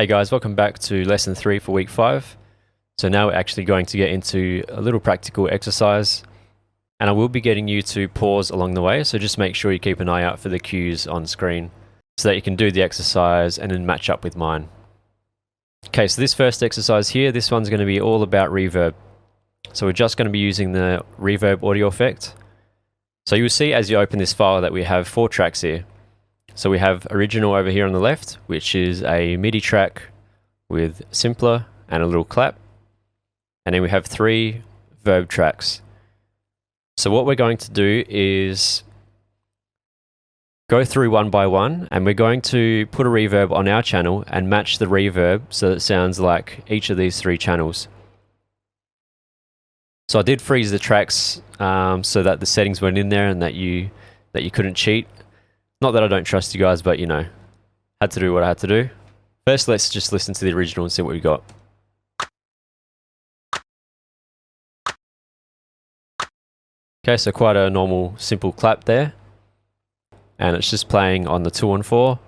Hey guys, welcome back to lesson 3 for week 5. So now we're actually going to get into a little practical exercise, and I will be getting you to pause along the way, so just make sure you keep an eye out for the cues on screen so that you can do the exercise and then match up with mine. Okay, so this first exercise here, this one's going to be all about reverb. So we're just going to be using the reverb audio effect. So you'll see as you open this file that we have 4 tracks here. So we have original over here on the left, which is a MIDI track with simpler and a little clap. And then we have 3 verb tracks. So what we're going to do is go through one by one, and we're going to put a reverb on our channel and match the reverb so that it sounds like each of these 3 channels. So I did freeze the tracks so that the settings weren't in there and that you couldn't cheat. Not that I don't trust you guys, but you know, had to do what I had to do. First, let's just listen to the original and see what we got. Okay, so quite a normal, simple clap there. And it's just playing on the 2 and 4.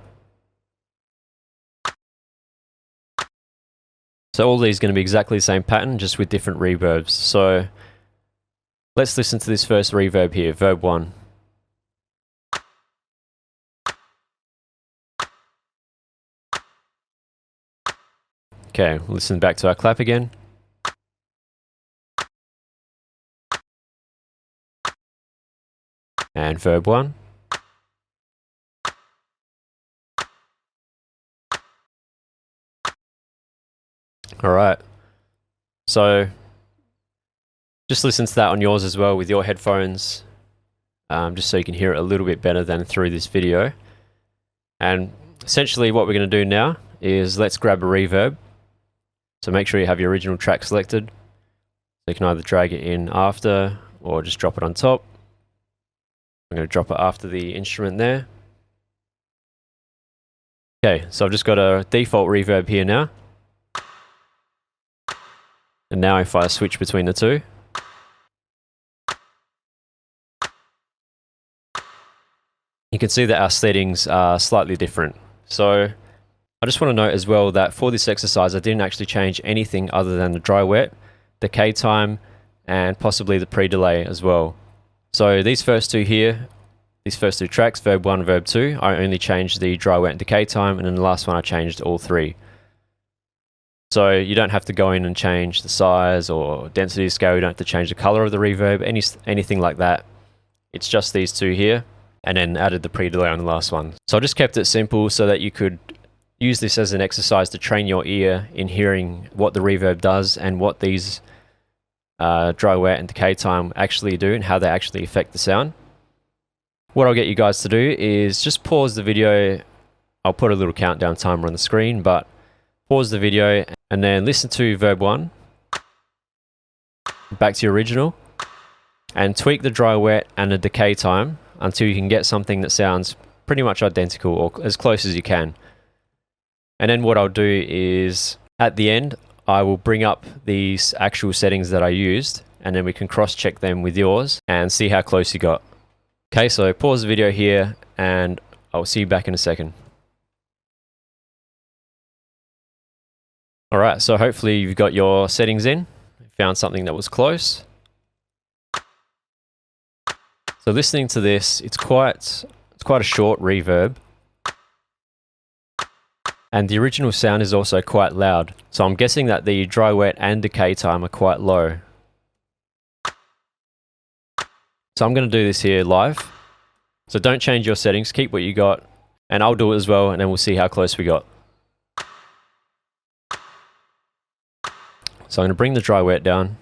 So all these are going to be exactly the same pattern, just with different reverbs. So let's listen to this first reverb here, verb 1. Okay, we'll listen back to our clap again. And verb 1. Alright, so just listen to that on yours as well with your headphones, just so you can hear it a little bit better than through this video. And essentially what we're going to do now is let's grab a reverb. So make sure you have your original track selected. So you can either drag it in after or just drop it on top. I'm going to drop it after the instrument there. Okay, so I've just got a default reverb here now. And now if I switch between the 2, you can see that our settings are slightly different. So I just want to note as well that for this exercise I didn't actually change anything other than the dry wet, decay time, and possibly the pre-delay as well. So these first 2 here, these first 2 tracks, verb 1 and verb 2, I only changed the dry wet and decay time, and then the last one I changed all 3. So you don't have to go in and change the size or density scale, you don't have to change the color of the reverb, anything like that. It's just these 2 here, and then added the pre-delay on the last one. So I just kept it simple so that you could use this as an exercise to train your ear in hearing what the reverb does and what these dry wet and decay time actually do and how they actually affect the sound. What I'll get you guys to do is just pause the video. I'll put a little countdown timer on the screen, but pause the video and then listen to verb 1, back to your original, and tweak the dry wet and the decay time until you can get something that sounds pretty much identical or as close as you can. And then what I'll do is at the end I will bring up these actual settings that I used, and then we can cross-check them with yours and see how close you got. Okay, so pause the video here and I'll see you back in a second. Alright, so hopefully you've got your settings in, found something that was close. So listening to this, it's quite a short reverb. And the original sound is also quite loud. So I'm guessing that the dry wet and decay time are quite low. So I'm going to do this here live. So don't change your settings, keep what you got. And I'll do it as well, and then we'll see how close we got. So I'm going to bring the dry wet down.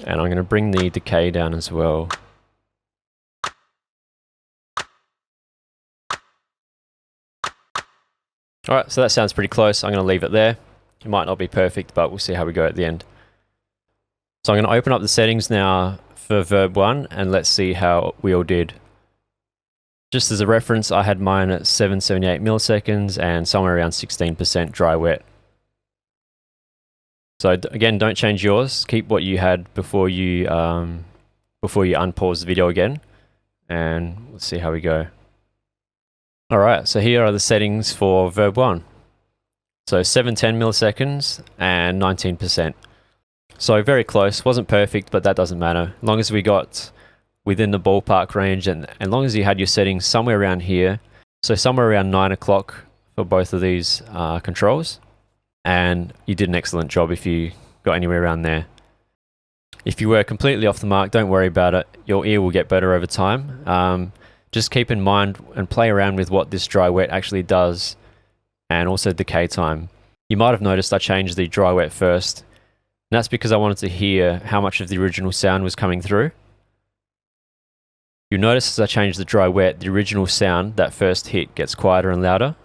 And I'm going to bring the decay down as well. Alright, so that sounds pretty close. I'm going to leave it there. It might not be perfect, but we'll see how we go at the end. So I'm going to open up the settings now for verb 1, and let's see how we all did. Just as a reference, I had mine at 778 milliseconds and somewhere around 16% dry wet. So again, don't change yours. Keep what you had before you before you unpause the video again, and let's see how we go. Alright, so here are the settings for verb 1. So 710 milliseconds and 19%. So very close, wasn't perfect, but that doesn't matter. As long as we got within the ballpark range, and as long as you had your settings somewhere around here, so somewhere around 9 o'clock for both of these controls, and you did an excellent job if you got anywhere around there. If you were completely off the mark, don't worry about it. Your ear will get better over time. Just keep in mind and play around with what this dry wet actually does, and also decay time. You might have noticed I changed the dry wet first, and that's because I wanted to hear how much of the original sound was coming through. You'll notice as I change the dry wet, the original sound, that first hit, gets quieter and louder.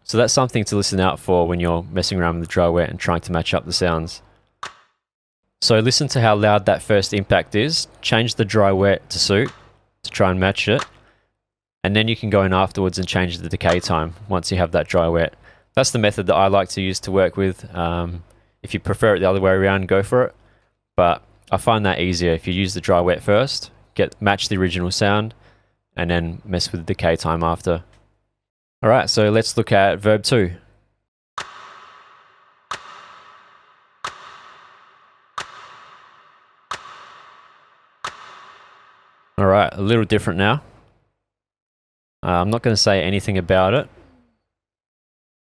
So that's something to listen out for when you're messing around with the dry wet and trying to match up the sounds. So listen to how loud that first impact is, change the dry wet to suit, to try and match it, and then you can go in afterwards and change the decay time once you have that dry wet. That's the method that I like to use to work with. If you prefer it the other way around, go for it, but I find that easier if you use the dry wet first, match the original sound, and then mess with the decay time after. Alright, so let's look at verb 2. Alright, a little different now. I'm not going to say anything about it.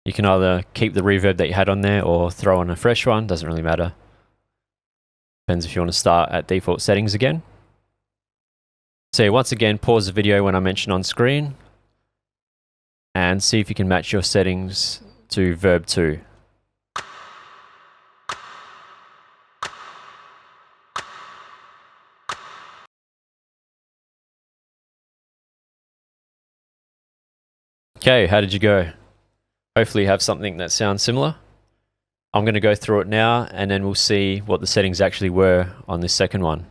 You can either keep the reverb that you had on there or throw on a fresh one, doesn't really matter. Depends if you want to start at default settings again. So once again, pause the video when I mention on screen and see if you can match your settings to verb 2. Okay, how did you go? Hopefully you have something that sounds similar. I'm going to go through it now and then we'll see what the settings actually were on this second one.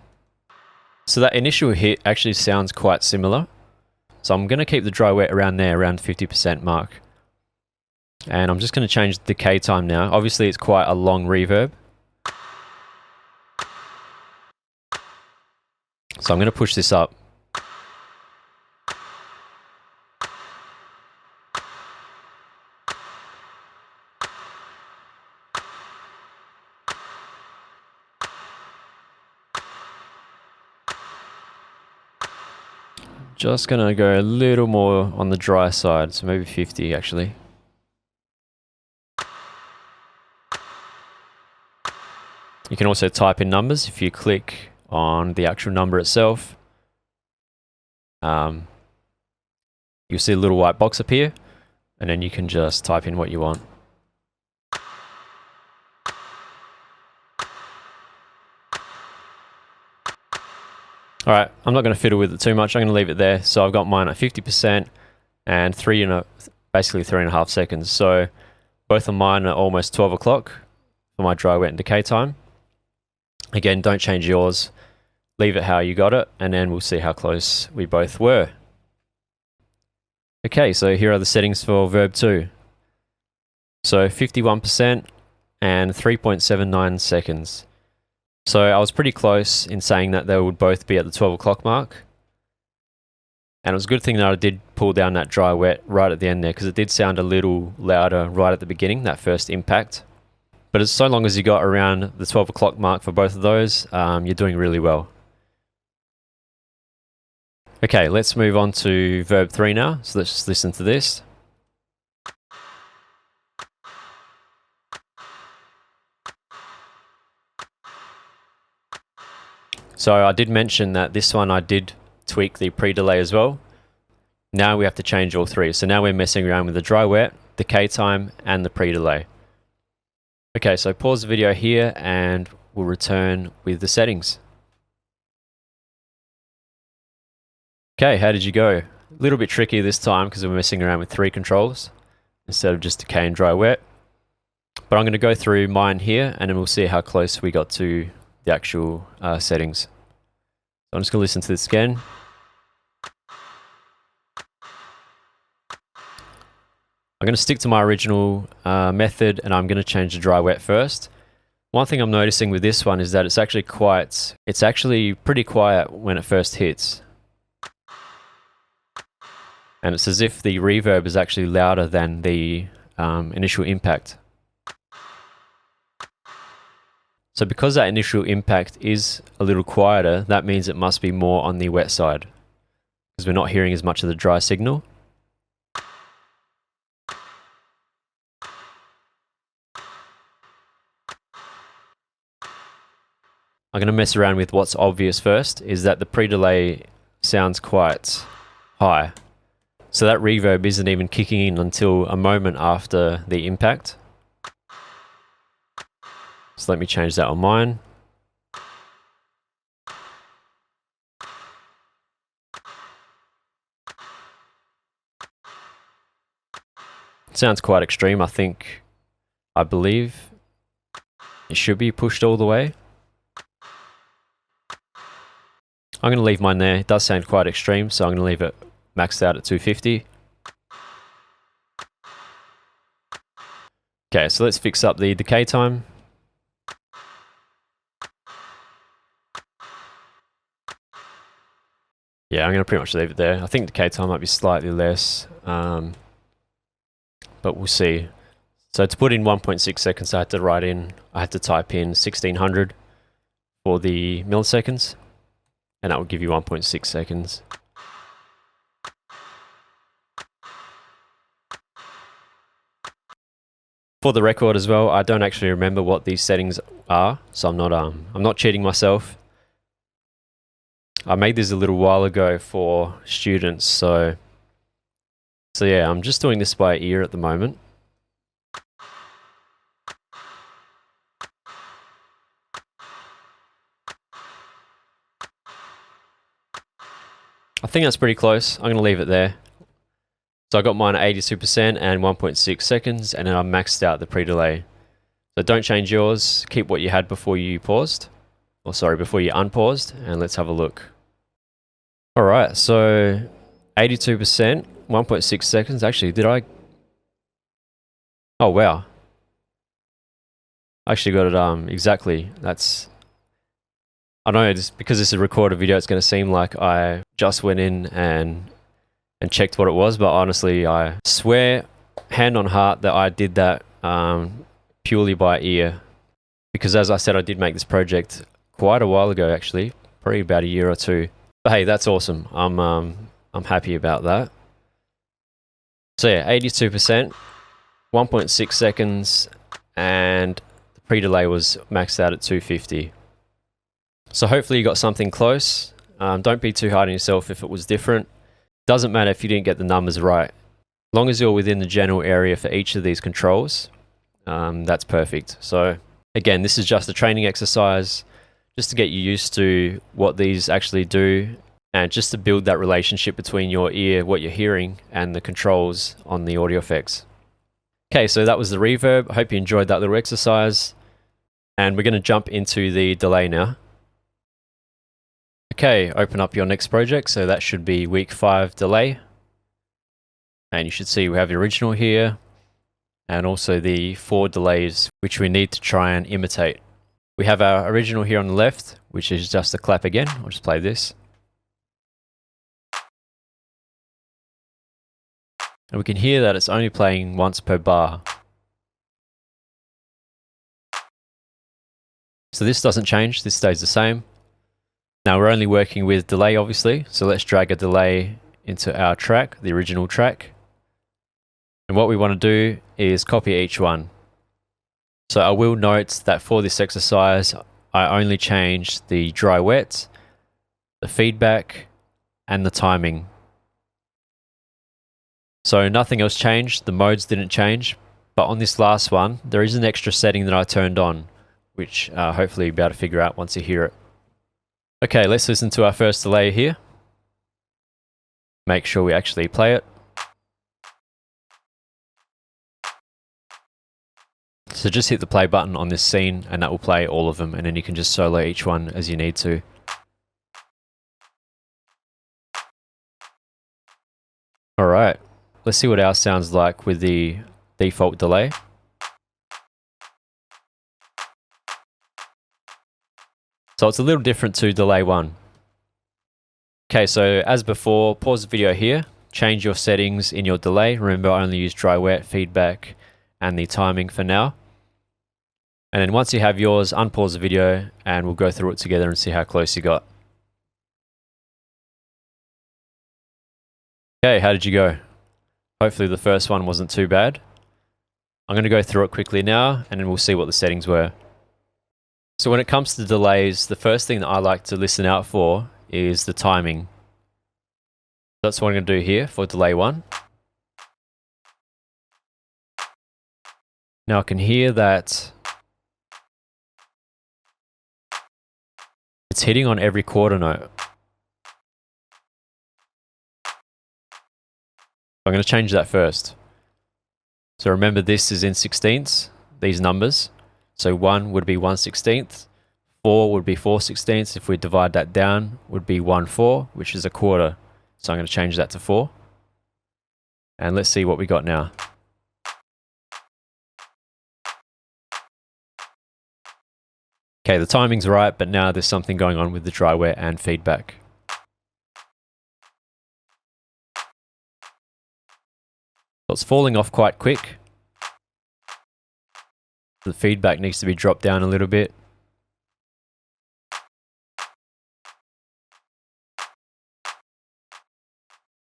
So that initial hit actually sounds quite similar. So I'm going to keep the dry wet around there, around 50% mark. And I'm just going to change the decay time now. Obviously it's quite a long reverb. So I'm going to push this up. Just gonna go a little more on the dry side, so maybe 50 actually. You can also type in numbers if you click on the actual number itself. You'll see a little white box appear, and then you can just type in what you want. Alright, I'm not going to fiddle with it too much, I'm going to leave it there. So I've got mine at 50% and basically 3.5 seconds. So both of mine are almost 12 o'clock for my dry, wet and decay time. Again, don't change yours, leave it how you got it, and then we'll see how close we both were. Okay, so here are the settings for verb 2. So 51% and 3.79 seconds. So I was pretty close in saying that they would both be at the 12 o'clock mark. And it was a good thing that I did pull down that dry wet right at the end there, because it did sound a little louder right at the beginning, that first impact. But as so long as you got around the 12 o'clock mark for both of those, you're doing really well. Okay, let's move on to verb 3 now. So let's just listen to this. So I did mention that this one I did tweak the pre-delay as well. Now we have to change all three. So now we're messing around with the dry wet, decay time, and the pre-delay. Okay, so pause the video here and we'll return with the settings. Okay, how did you go? A little bit tricky this time because we're messing around with 3 controls instead of just decay and dry wet. But I'm going to go through mine here and then we'll see how close we got to the actual settings. So I'm just going to listen to this again. I'm going to stick to my original method and I'm going to change the dry wet first. One thing I'm noticing with this one is that it's actually pretty quiet when it first hits. And it's as if the reverb is actually louder than the initial impact. So because that initial impact is a little quieter, that means it must be more on the wet side, because we're not hearing as much of the dry signal. I'm going to mess around with what's obvious first, is that the pre-delay sounds quite high. So that reverb isn't even kicking in until a moment after the impact. So let me change that on mine. It sounds quite extreme. I believe it should be pushed all the way. I'm going to leave mine there. It does sound quite extreme, so I'm going to leave it maxed out at 250. Okay, so let's fix up the decay time. Yeah, I'm going to pretty much leave it there. I think decay time might be slightly less, but we'll see. So to put in 1.6 seconds, I had to type in 1600 for the milliseconds, and that will give you 1.6 seconds. For the record as well, I don't actually remember what these settings are, so I'm not cheating myself. I made this a little while ago for students, so yeah, I'm just doing this by ear at the moment. I think that's pretty close. I'm going to leave it there. So I got mine at 82% and 1.6 seconds, and then I maxed out the pre-delay. So don't change yours. Keep what you had before you paused. Or sorry, before you unpaused, and let's have a look. Alright, so 82%, 1.6 seconds. Actually, did I? Oh, wow. I actually got it exactly. I know, just because this is a recorded video, it's going to seem like I just went in and checked what it was, but honestly, I swear, hand on heart, that I did that purely by ear. Because as I said, I did make this project quite a while ago, actually, probably about a year or two. But hey, that's awesome. I'm happy about that. So yeah, 82%, 1.6 seconds, and the pre-delay was maxed out at 250. So hopefully you got something close. Don't be too hard on yourself if it was different. Doesn't matter if you didn't get the numbers right. As long as you're within the general area for each of these controls, that's perfect. So again, this is just a training exercise, just to get you used to what these actually do, and just to build that relationship between your ear, what you're hearing, and the controls on the audio effects. Okay, so that was the reverb. I hope you enjoyed that little exercise. And we're going to jump into the delay now. Okay, open up your next project. So that should be week 5 delay. And you should see we have the original here, and also the 4 delays, which we need to try and imitate. We have our original here on the left, which is just a clap again. I'll just play this. And we can hear that it's only playing once per bar. So this doesn't change, this stays the same. Now we're only working with delay, obviously, so let's drag a delay into our track, the original track. And what we want to do is copy each one. So I will note that for this exercise, I only changed the dry wet, the feedback, and the timing. So nothing else changed, the modes didn't change, but on this last one, there is an extra setting that I turned on, which hopefully you'll be able to figure out once you hear it. Okay, let's listen to our first delay here. Make sure we actually play it. So just hit the play button on this scene and that will play all of them, and then you can just solo each one as you need to. Alright, let's see what ours sounds like with the default delay. So it's a little different to delay 1. Okay, so as before, pause the video here, change your settings in your delay. Remember, I only use dry wet, feedback, and the timing for now. And then once you have yours, unpause the video and we'll go through it together and see how close you got. Okay, how did you go? Hopefully the first one wasn't too bad. I'm going to go through it quickly now and then we'll see what the settings were. So when it comes to delays, the first thing that I like to listen out for is the timing. That's what I'm going to do here for delay 1. Now I can hear that it's hitting on every quarter note. I'm going to change that first. So remember, this is in 16ths, these numbers. So 1 would be 1/16, 4 would be 4/16. If we divide that down, would be 1/4, which is a quarter. So I'm going to change that to 4. And let's see what we got now. Okay, the timing's right, but now there's something going on with the dry wet and feedback. So it's falling off quite quick. The feedback needs to be dropped down a little bit.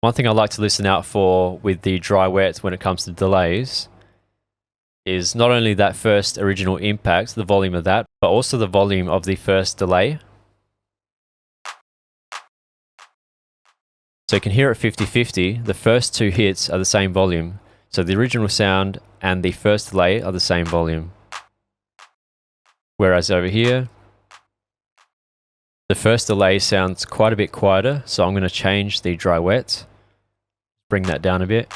One thing I like to listen out for with the dry wet when it comes to delays is not only that first original impact, the volume of that, but also the volume of the first delay. So you can hear it 50-50. The first 2 hits are the same volume. So the original sound and the first delay are the same volume. Whereas over here, the first delay sounds quite a bit quieter. So I'm going to change the dry wet, bring that down a bit.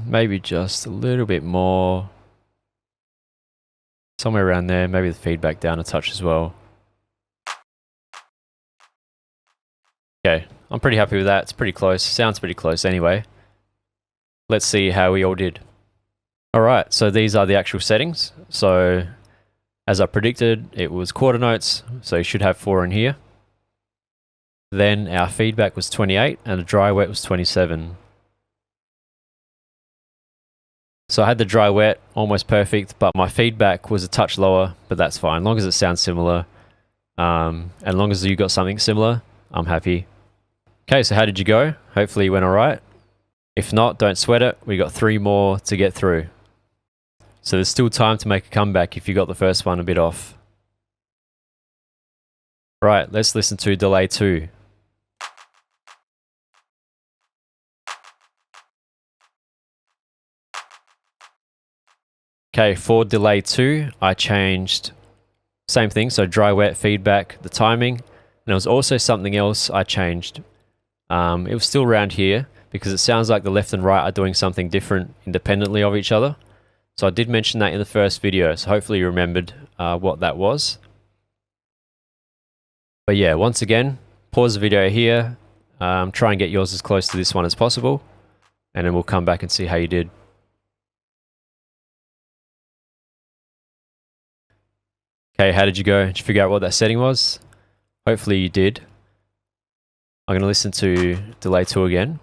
Maybe just a little bit more. Somewhere around there, maybe the feedback down a touch as well. Okay, I'm pretty happy with that. It's pretty close. Sounds pretty close anyway. Let's see how we all did. Alright, so these are the actual settings. So, as I predicted, it was quarter notes, so you should have 4 in here. Then our feedback was 28 and the dry wet was 27. So I had the dry wet almost perfect, but my feedback was a touch lower, but that's fine. As long as it sounds similar, and as long as you got something similar, I'm happy. Okay, so how did you go? Hopefully you went alright. If not, don't sweat it. We got 3 more to get through. So there's still time to make a comeback if you got the first one a bit off. Right, let's listen to delay 2. Okay, for delay 2, I changed same thing, so dry wet, feedback, the timing, and there was also something else I changed. It was still around here because it sounds like the left and right are doing something different independently of each other. So I did mention that in the first video, so hopefully you remembered what that was. But yeah, once again, pause the video here, try and get yours as close to this one as possible, and then we'll come back and see how you did. Okay, how did you go? Did you figure out what that setting was? Hopefully you did. I'm going to listen to delay 2 again.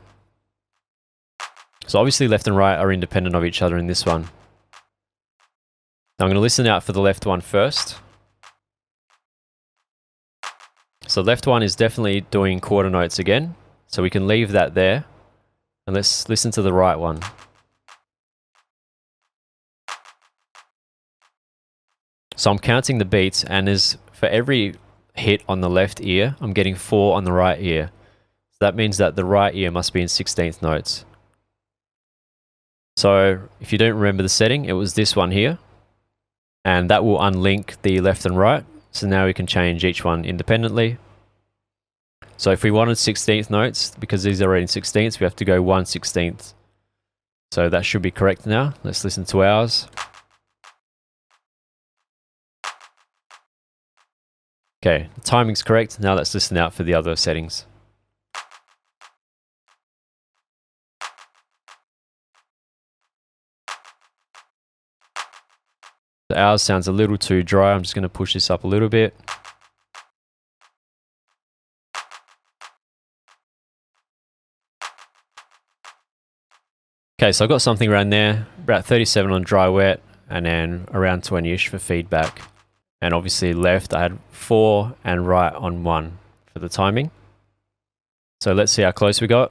So obviously left and right are independent of each other in this one. Now I'm going to listen out for the left one first. So left one is definitely doing quarter notes again. So we can leave that there. And let's listen to the right one. So I'm counting the beats, and as for every hit on the left ear, I'm getting 4 on the right ear. So that means that the right ear must be in 16th notes. So if you don't remember the setting, it was this one here. And that will unlink the left and right. So now we can change each one independently. So if we wanted 16th notes, because these are already in 16ths, we have to go 1/16. So that should be correct now. Let's listen to ours. Okay, the timing's correct. Now let's listen out for the other settings. The ours sounds a little too dry. I'm just going to push this up a little bit. Okay, so I've got something around there, about 37 on dry wet, and then around 20-ish for feedback. And obviously left, I had 4 and right on 1 for the timing. So let's see how close we got.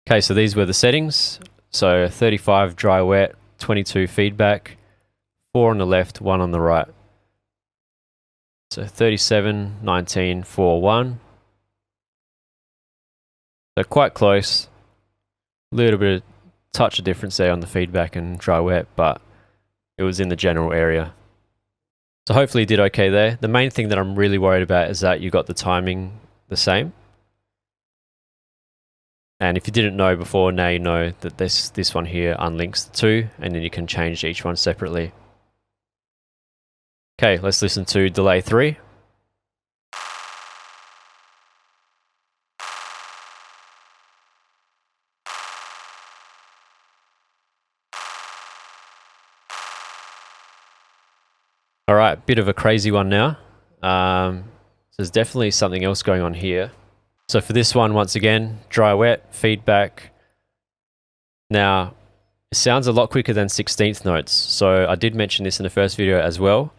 Okay, so these were the settings. So 35 dry wet, 22 feedback, 4 on the left, 1 on the right. So 37, 19, 4, 1. So quite close. A little bit of touch of difference there on the feedback and dry wet, but it was in the general area. So hopefully you did okay there. The main thing that I'm really worried about is that you got the timing the same. And if you didn't know before, now you know that this one here unlinks the two, and then you can change each one separately. Okay, let's listen to delay 3. All right, bit of a crazy one now. There's definitely something else going on here. So for this one, once again, dry wet, feedback. Now, it sounds a lot quicker than 16th notes. So I did mention this in the first video as well.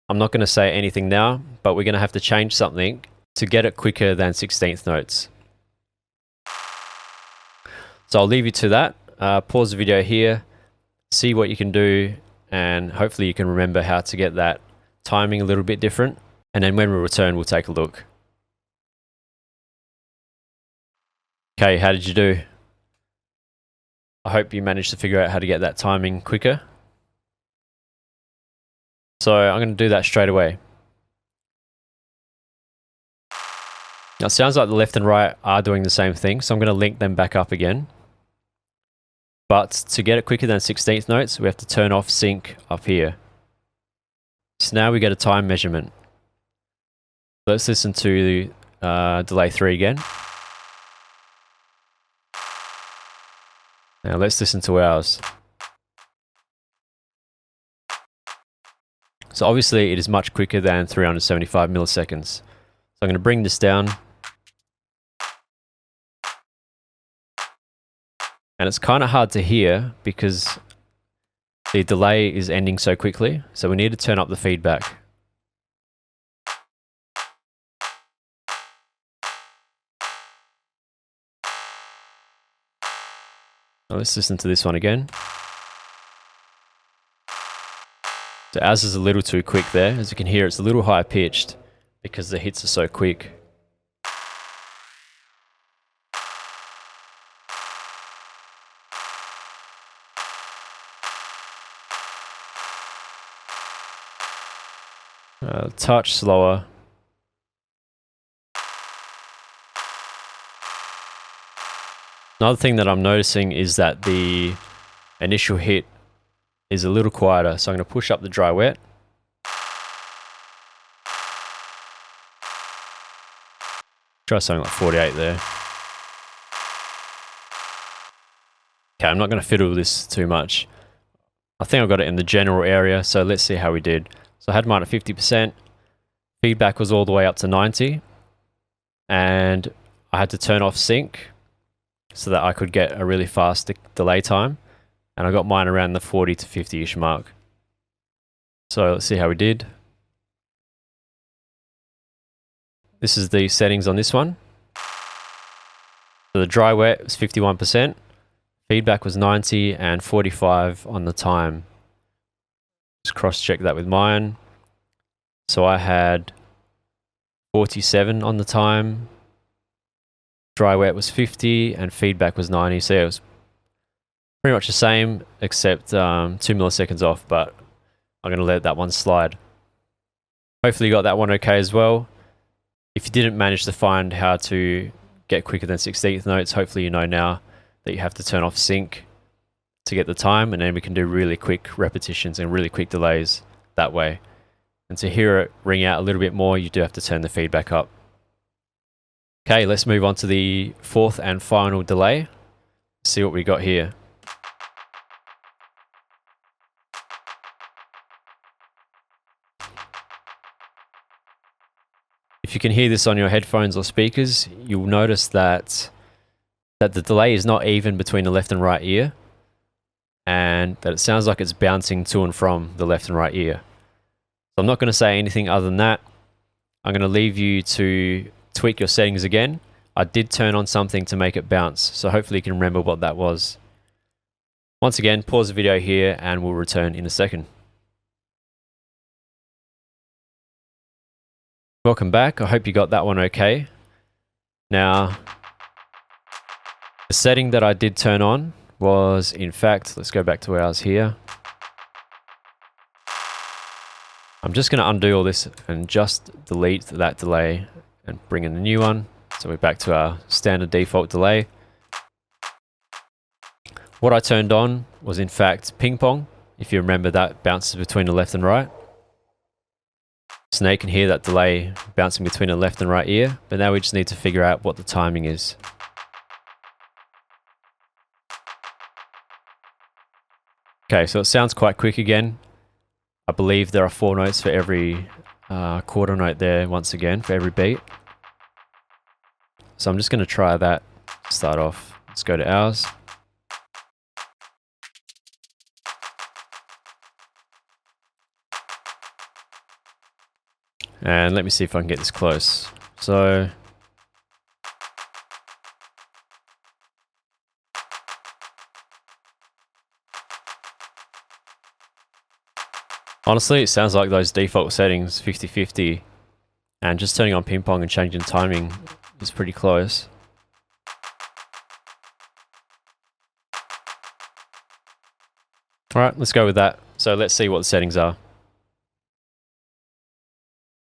I'm not going to say anything now, but we're going to have to change something to get it quicker than 16th notes. So I'll leave you to that. Pause the video here, see what you can do, and hopefully you can remember how to get that timing a little bit different. And then when we return, we'll take a look. Okay, how did you do? I hope you managed to figure out how to get that timing quicker. So I'm going to do that straight away. Now it sounds like the left and right are doing the same thing, so I'm going to link them back up again. But to get it quicker than 16th notes, we have to turn off sync up here. So now we get a time measurement. Let's listen to delay 3 again. Now let's listen to ours. So obviously it is much quicker than 375 milliseconds. So I'm going to bring this down. And it's kind of hard to hear because the delay is ending so quickly. So we need to turn up the feedback. Now let's listen to this one again. So ours is a little too quick there. As you can hear, it's a little high pitched because the hits are so quick. Touch slower. Another thing that I'm noticing is that the initial hit is a little quieter. So I'm going to push up the dry wet. Try something like 48 there. Okay, I'm not going to fiddle with this too much. I think I've got it in the general area, so let's see how we did. So I had mine at 50%. Feedback was all the way up to 90. And I had to turn off sync so that I could get a really fast delay time. And I got mine around the 40 to 50-ish mark. So let's see how we did. This is the settings on this one. So the dry wet was 51%. Feedback was 90 and 45 on the time. Just cross-check that with mine. So I had 47 on the time. Dry wet was 50 and feedback was 90. So yeah, it was pretty much the same except 2 milliseconds off, but I'm going to let that one slide. Hopefully you got that one okay as well. If you didn't manage to find how to get quicker than 16th notes, hopefully you know now that you have to turn off sync to get the time, and then we can do really quick repetitions and really quick delays that way. And to hear it ring out a little bit more, you do have to turn the feedback up. Okay, let's move on to the fourth and final delay. See what we got here. If you can hear this on your headphones or speakers, you'll notice that the delay is not even between the left and right ear, and that it sounds like it's bouncing to and from the left and right ear. So I'm not going to say anything other than that. I'm going to leave you to tweak your settings again. I did turn on something to make it bounce, so hopefully you can remember what that was. Once again, pause the video here and we'll return in a second. Welcome back. I hope you got that one okay. Now, the setting that I did turn on was, in fact, let's go back to where I was here. I'm just going to undo all this and just delete that delay and bring in a new one. So we're back to our standard default delay. What I turned on was in fact ping pong. If you remember, that bounces between the left and right. So now you can hear that delay bouncing between the left and right ear, but now we just need to figure out what the timing is. Okay, so it sounds quite quick again. I believe there are 4 notes for every quarter note there, once again, for every beat. So I'm just going to try that to start off. Let's go to hours. And let me see if I can get this close. So honestly, it sounds like those default settings, 50-50, and just turning on ping pong and changing timing is pretty close. All right, let's go with that. So let's see what the settings are.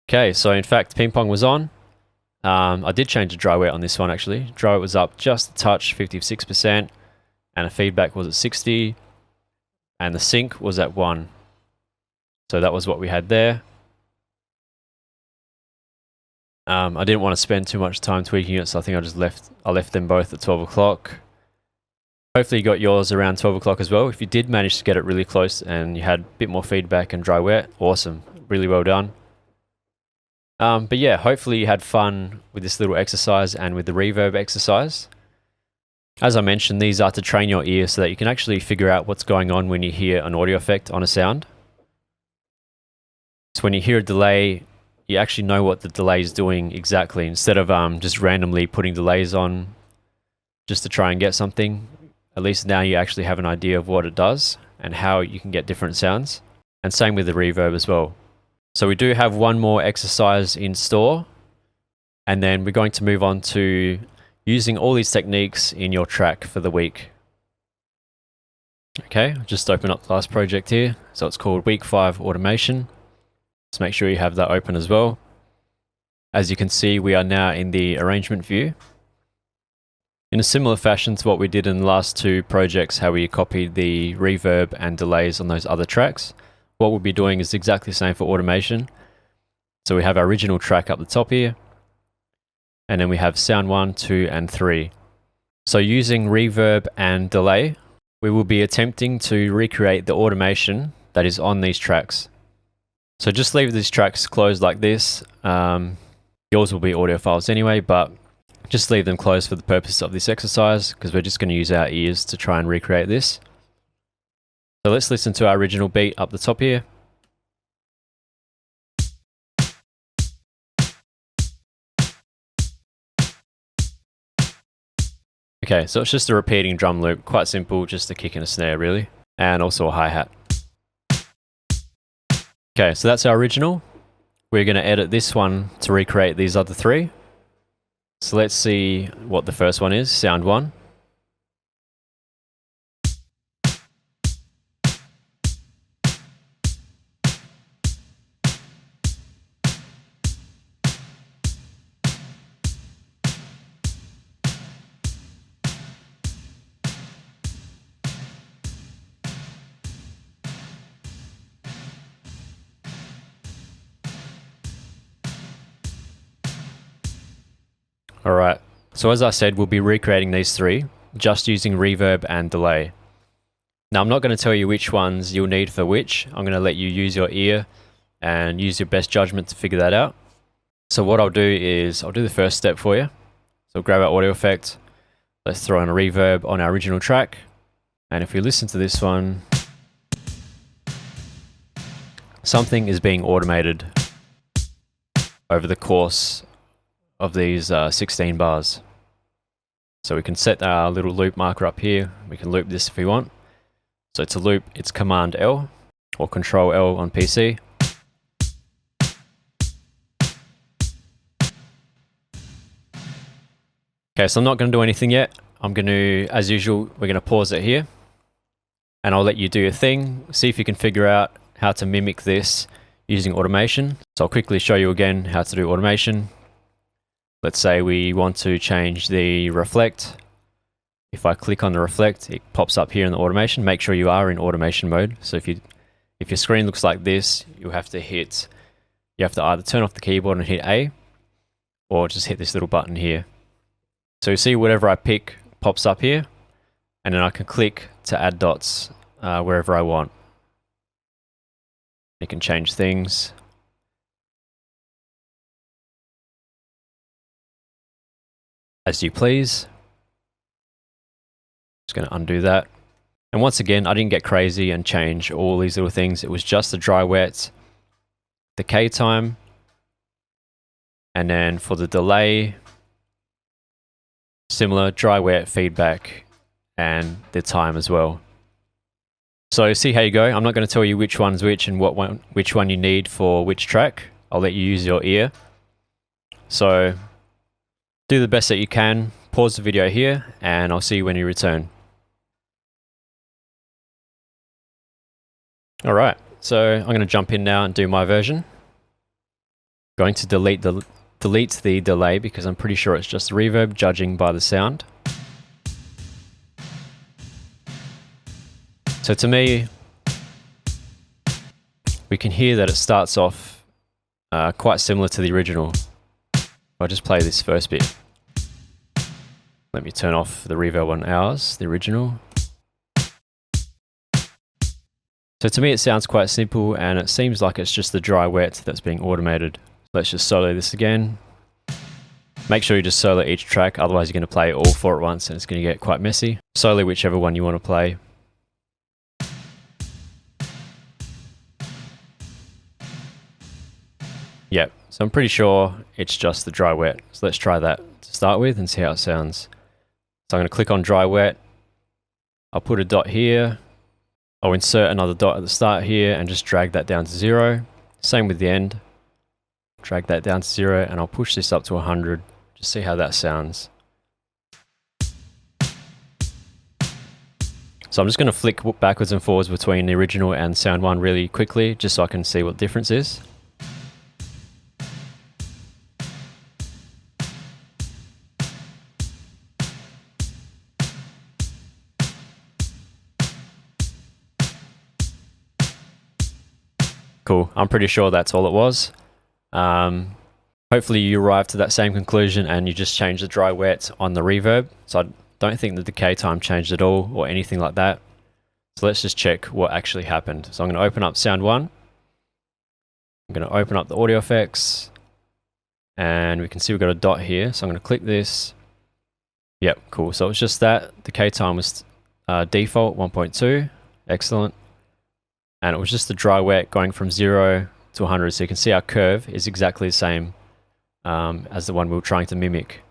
Okay, so in fact, ping pong was on. I did change the dry wet on this one actually. Dry wet was up just a touch, 56%, and the feedback was at 60, and the sync was at 1. So that was what we had there. I didn't want to spend too much time tweaking it, so I think I left them both at 12 o'clock. Hopefully you got yours around 12 o'clock as well. If you did manage to get it really close and you had a bit more feedback and dry wet, awesome. Really well done. But yeah, hopefully you had fun with this little exercise and with the reverb exercise. As I mentioned, these are to train your ear so that you can actually figure out what's going on when you hear an audio effect on a sound. So when you hear a delay, you actually know what the delay is doing exactly, instead of just randomly putting delays on just to try and get something. At least now you actually have an idea of what it does and how you can get different sounds. And same with the reverb as well. So we do have one more exercise in store, and then we're going to move on to using all these techniques in your track for the week. Okay, I'll just open up the last project here. So it's called Week 5 Automation. Just make sure you have that open as well. As you can see, we are now in the arrangement view. In a similar fashion to what we did in the last 2 projects, how we copied the reverb and delays on those other tracks, what we'll be doing is exactly the same for automation. So we have our original track up the top here, and then we have sound 1, 2, and 3. So using reverb and delay, we will be attempting to recreate the automation that is on these tracks. So just leave these tracks closed like this. Yours will be audio files anyway, but just leave them closed for the purpose of this exercise, because we're just going to use our ears to try and recreate this. So let's listen to our original beat up the top here. Okay, so it's just a repeating drum loop, quite simple, just a kick and a snare really, and also a hi-hat. Okay, so that's our original. We're going to edit this one to recreate these other 3. So let's see what the first one is, sound 1. Alright, so as I said, we'll be recreating these 3, just using reverb and delay. Now I'm not going to tell you which ones you'll need for which. I'm going to let you use your ear and use your best judgment to figure that out. So what I'll do is I'll do the first step for you. So grab our audio effect. Let's throw in a reverb on our original track. And if we listen to this one, something is being automated over the course of these 16 bars. So we can set our little loop marker up here. We can loop this if we want. So to loop, it's Command L or Control L on PC. Okay, so I'm not going to do anything yet. I'm going to, as usual, we're going to pause it here. And I'll let you do your thing. See if you can figure out how to mimic this using automation. So I'll quickly show you again how to do automation. Let's say we want to change the reflect. If I click on the reflect, it pops up here in the automation. Make sure you are in automation mode. So if your screen looks like this, you have to either turn off the keyboard and hit A, or just hit this little button here. So you see whatever I pick pops up here, and then I can click to add dots wherever I want. You can change things. As you please. Just going to undo that. And once again, I didn't get crazy and change all these little things. It was just the dry wet, the K time, and then for the delay, similar dry wet feedback and the time as well. So see how you go. I'm not going to tell you which one's which and which one you need for which track. I'll let you use your ear. So do the best that you can. Pause the video here and I'll see you when you return. All right, so I'm going to jump in now and do my version. Going to delete the delay because I'm pretty sure it's just reverb, judging by the sound. So to me, we can hear that it starts off quite similar to the original. I'll just play this first bit. Let me turn off the reverb on ours, the original. So to me it sounds quite simple and it seems like it's just the dry wet that's being automated. Let's just solo this again. Make sure you just solo each track, otherwise you're going to play all four at once and it's going to get quite messy. Solo whichever one you want to play. Yep, so I'm pretty sure it's just the dry wet. So let's try that to start with and see how it sounds. So I'm going to click on dry wet. I'll put a dot here. I'll insert another dot at the start here and just drag that down to 0. Same with the end. Drag that down to 0 and I'll push this up to 100. Just see how that sounds. So I'm just going to flick backwards and forwards between the original and sound one really quickly, just so I can see what the difference is. Cool, I'm pretty sure that's all it was. Hopefully you arrived to that same conclusion and you just changed the dry wet on the reverb. So I don't think the decay time changed at all or anything like that. So let's just check what actually happened. So I'm going to open up sound one. I'm going to open up the audio effects and we can see we've got a dot here. So I'm going to click this. Yep, cool. So it's just that. Decay time was default 1.2. Excellent. And it was just the dry wet going from 0 to 100. So you can see our curve is exactly the same as the one we were trying to mimic.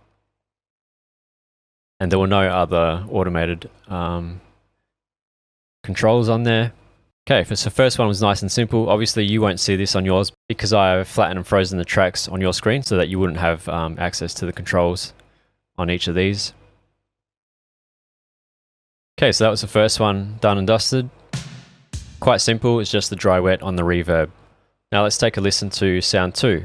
And there were no other automated controls on there. Okay, so the first one was nice and simple. Obviously you won't see this on yours because I have flattened and frozen the tracks on your screen so that you wouldn't have access to the controls on each of these. Okay, so that was the first one done and dusted. Quite simple, it's just the dry wet on the reverb. Now let's take a listen to sound 2.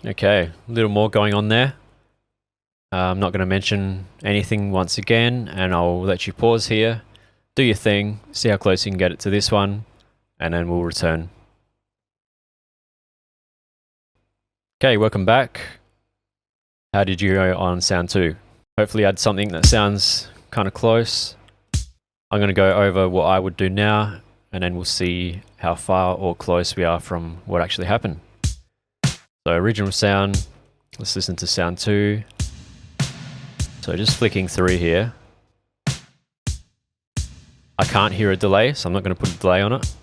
Okay, a little more going on there. I'm not going to mention anything once again, and I'll let you pause here, do your thing, see how close you can get it to this one, and then we'll return. Okay, welcome back. How did you go on sound 2? Hopefully I had something that sounds kind of close. I'm going to go over what I would do now, and then we'll see how far or close we are from what actually happened. So original sound, let's listen to sound 2. So just flicking through here. I can't hear a delay, so I'm not going to put a delay on it.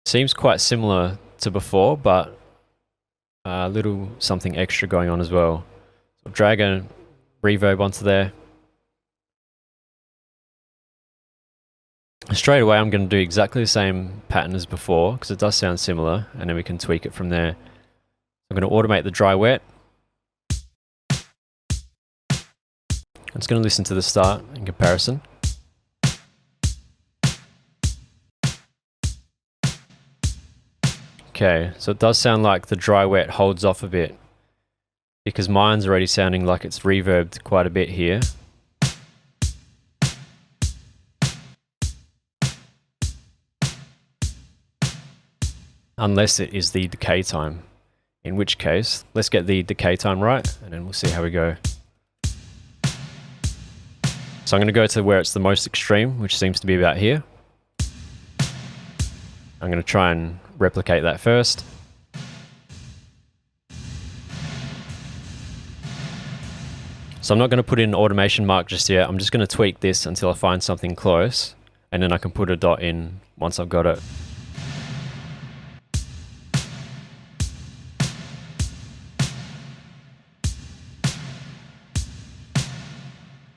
Seems quite similar to before, but a little something extra going on as well. So drag a reverb onto there. Straight away I'm going to do exactly the same pattern as before, because it does sound similar, and then we can tweak it from there. I'm going to automate the dry wet. I'm just going to listen to the start in comparison. Okay, so it does sound like the dry wet holds off a bit, because mine's already sounding like it's reverbed quite a bit here. Unless it is the decay time, in which case, let's get the decay time right, and then we'll see how we go. So I'm going to go to where it's the most extreme, which seems to be about here. I'm going to try and replicate that first. So I'm not going to put in an automation mark just yet. I'm just going to tweak this until I find something close, and then I can put a dot in once I've got it.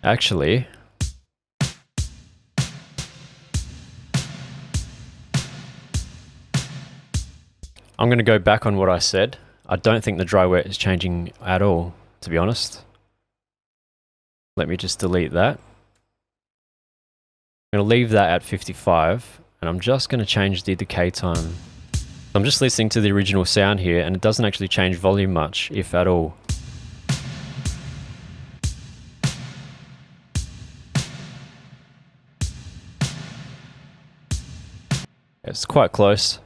Actually, I'm going to go back on what I said. I don't think the dry wet is changing at all, to be honest. Let me just delete that. I'm going to leave that at 55, and I'm just going to change the decay time. I'm just listening to the original sound here, and it doesn't actually change volume much, if at all. It's quite close.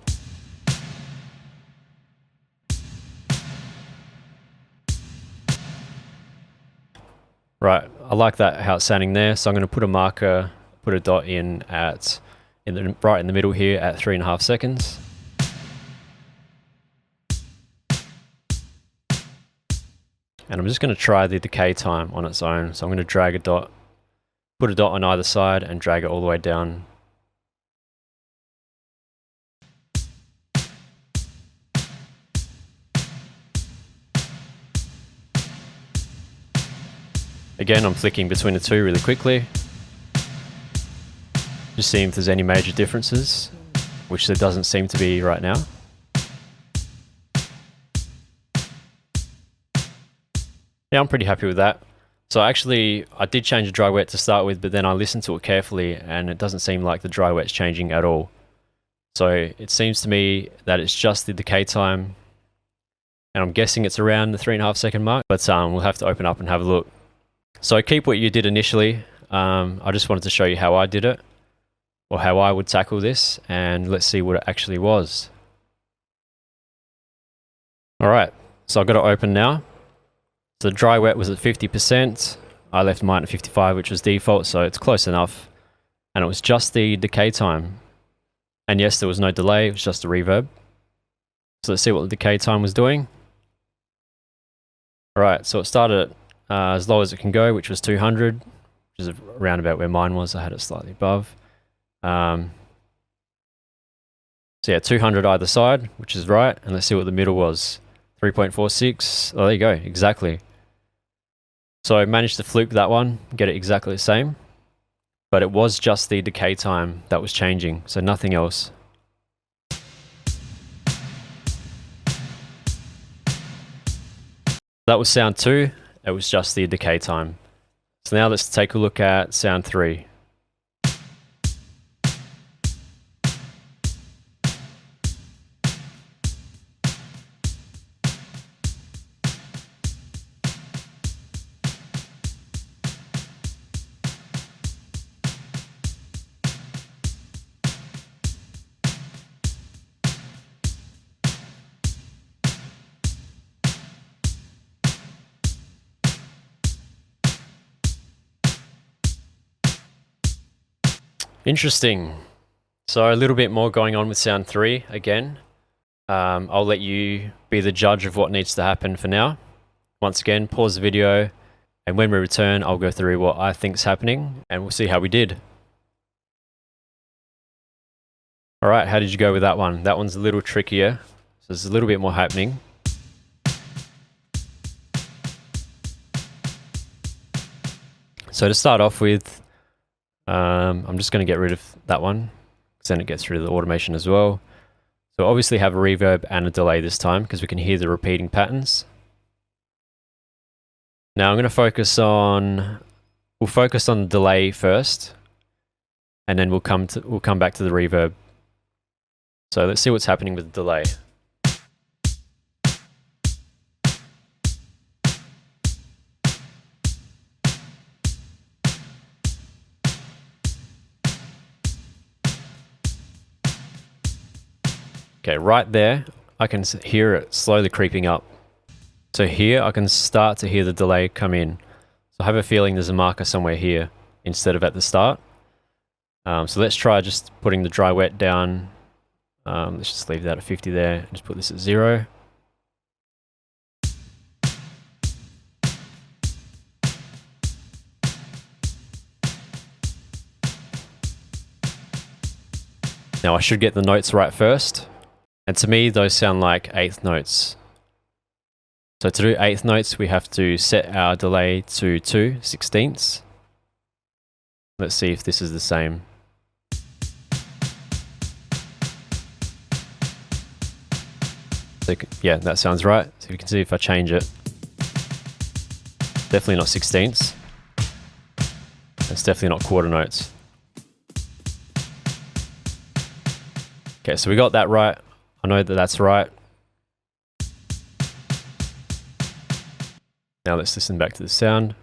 Right, I like that how it's sounding there, so I'm going to put a marker, put a dot in at right in the middle here at 3.5 seconds. And I'm just going to try the decay time on its own. So I'm going to drag a dot, put a dot on either side, and drag it all the way down. Again, I'm flicking between the two really quickly. Just seeing if there's any major differences, which there doesn't seem to be right now. Yeah, I'm pretty happy with that. So actually, I did change the dry wet to start with, but then I listened to it carefully, and it doesn't seem like the dry wet's changing at all. So it seems to me that it's just the decay time, and I'm guessing it's around the 3.5 second mark, but we'll have to open up and have a look. So keep what you did initially. I just wanted to show you how I did it, or how I would tackle this, and let's see what it actually was. Alright, so I've got it open now. So the dry wet was at 50%. I left mine at 55, which was default, so it's close enough. And it was just the decay time. And yes, there was no delay, it was just a reverb. So let's see what the decay time was doing. Alright, so it started at as low as it can go, which was 200, which is around about where mine was. I had it slightly above. So yeah, 200 either side, which is right. And let's see what the middle was. 3.46. Oh, there you go, exactly. So I managed to fluke that one, get it exactly the same. But it was just the decay time that was changing, so nothing else. That was sound 2. It was just the decay time. So now let's take a look at sound 3. Interesting. So a little bit more going on with sound 3 again. I'll let you be the judge of what needs to happen for now. Once again, pause the video, and when we return, I'll go through what I think's happening, and we'll see how we did. All right, how did you go with that one? That one's a little trickier, so there's a little bit more happening. So to start off with, I'm just going to get rid of that one, because then it gets rid of the automation as well. So obviously have a reverb and a delay this time, because we can hear the repeating patterns. Now I'm going to focus on, we'll focus on the delay first, and then we'll come back to the reverb. So let's see what's happening with the delay. Okay, right there, I can hear it slowly creeping up. So here, I can start to hear the delay come in. So I have a feeling there's a marker somewhere here instead of at the start. So let's try just putting the dry wet down. Let's just leave that at 50 there. Just put this at 0. Now I should get the notes right first. And to me, those sound like 8th notes. So to do 8th notes, we have to set our delay to 2/16. Let's see if this is the same. So, yeah, that sounds right. So you can see if I change it, definitely not 16ths. It's definitely not quarter notes. Okay, so we got that right. I know that that's right. Now let's listen back to the sound.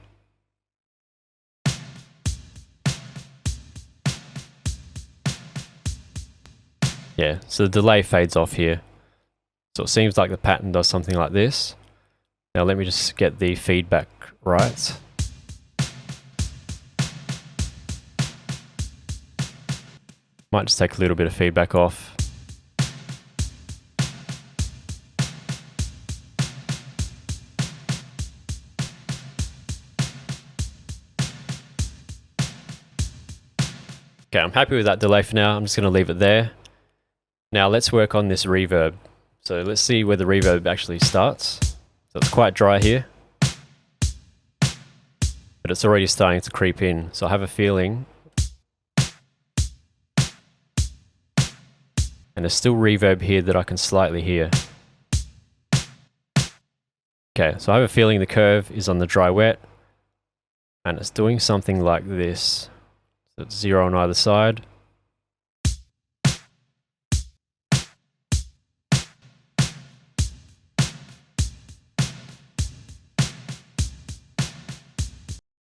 Yeah, so the delay fades off here. So it seems like the pattern does something like this. Now let me just get the feedback right. Might just take a little bit of feedback off. Okay, I'm happy with that delay for now. I'm just going to leave it there. Now let's work on this reverb. So let's see where the reverb actually starts. So it's quite dry here, but it's already starting to creep in. So I have a feeling, and there's still reverb here that I can slightly hear. Okay, so I have a feeling the curve is on the dry wet, and it's doing something like this. So it's 0 on either side.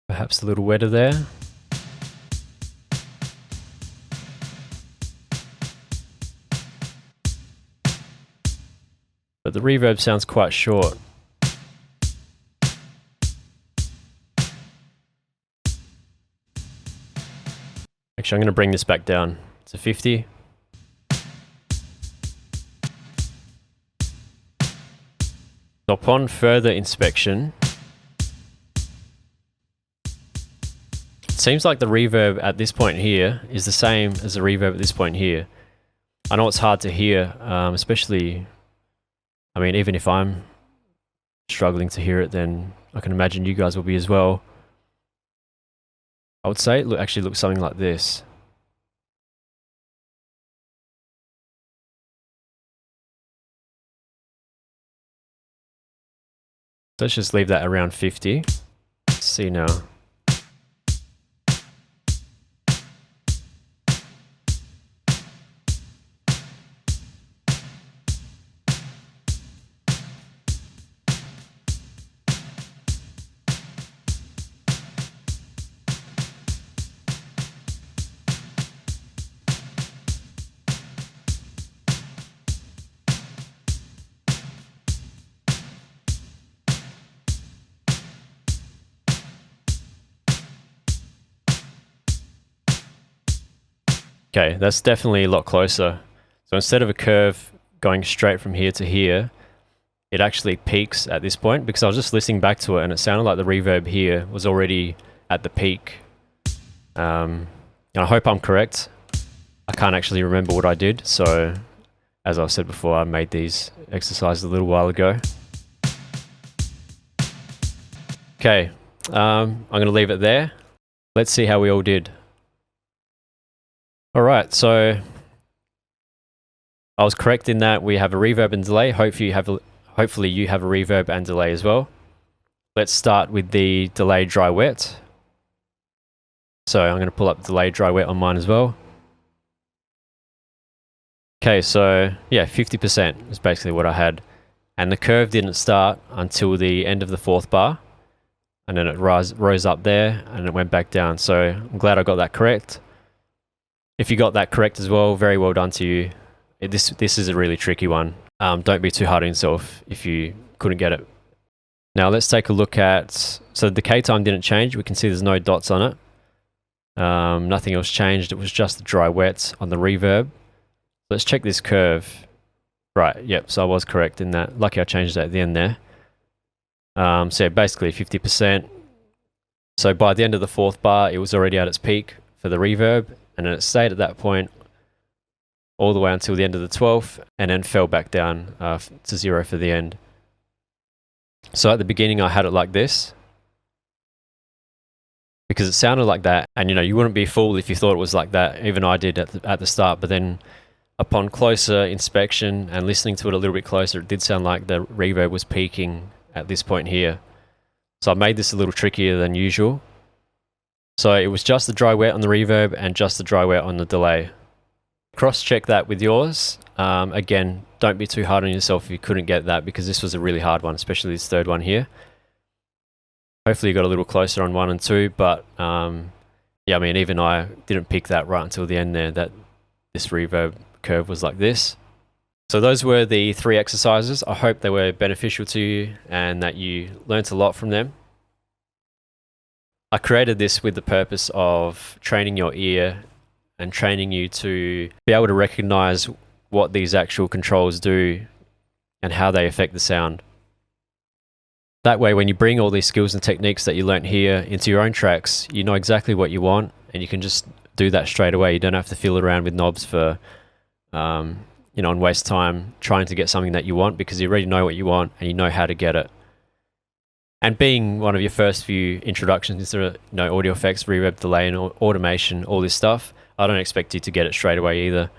Perhaps a little wetter there. But the reverb sounds quite short. Actually, I'm going to bring this back down to 50. So upon further inspection, it seems like the reverb at this point here is the same as the reverb at this point here. I know it's hard to hear, especially, I mean, even if I'm struggling to hear it, then I can imagine you guys will be as well. I would say it actually looks something like this. So let's just leave that around 50. Let's see now. Okay, that's definitely a lot closer. So instead of a curve going straight from here to here, it actually peaks at this point, because I was just listening back to it and it sounded like the reverb here was already at the peak. And I hope I'm correct. I can't actually remember what I did, so as I said before, I made these exercises a little while ago. Okay, I'm going to leave it there. Let's see how we all did. All right, so I was correct in that we have a reverb and delay. Hopefully you have a reverb and delay as well. Let's start with the delay dry wet. So I'm going to pull up delay dry wet on mine as well. Okay, so yeah, 50% is basically what I had. And the curve didn't start until the end of the fourth bar. And then it rose up there and it went back down. So I'm glad I got that correct. If you got that correct as well, very well done to you. This is a really tricky one. Don't be too hard on yourself if you couldn't get it. Now let's take a look at, so the decay time didn't change. We can see there's no dots on it. Nothing else changed. It was just the dry wet on the reverb. Let's check this curve. Right, yep, so I was correct in that. Lucky I changed that at the end there. So yeah, basically 50%. So by the end of the fourth bar, it was already at its peak for the reverb, and then it stayed at that point all the way until the end of the 12th, and then fell back down to 0 for the end. So at the beginning, I had it like this, because it sounded like that, and you wouldn't be fooled if you thought it was like that. Even I did at the start, but then upon closer inspection and listening to it a little bit closer, it did sound like the reverb was peaking at this point here. So I made this a little trickier than usual. So it was just the dry wet on the reverb and just the dry wet on the delay. Cross-check that with yours. Again, don't be too hard on yourself if you couldn't get that, because this was a really hard one, especially this third one here. Hopefully you got a little closer on 1 and 2, but yeah, I mean, even I didn't pick that right until the end there, that this reverb curve was like this. So those were the 3 exercises. I hope they were beneficial to you and that you learnt a lot from them. I created this with the purpose of training your ear and training you to be able to recognize what these actual controls do and how they affect the sound. That way, when you bring all these skills and techniques that you learnt here into your own tracks, you know exactly what you want and you can just do that straight away. You don't have to fiddle around with knobs for, and waste time trying to get something that you want, because you already know what you want and you know how to get it. And being one of your first few introductions to audio effects, reverb, delay, and automation, all this stuff, I don't expect you to get it straight away either.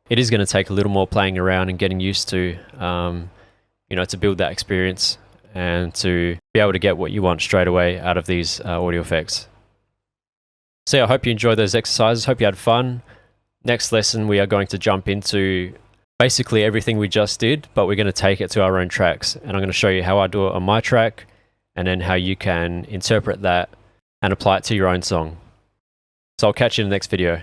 It is going to take a little more playing around and getting used to, to build that experience and to be able to get what you want straight away out of these audio effects. So yeah, I hope you enjoyed those exercises. Hope you had fun. Next lesson, we are going to jump into basically everything we just did, but we're going to take it to our own tracks. And I'm going to show you how I do it on my track, and then how you can interpret that and apply it to your own song. So I'll catch you in the next video.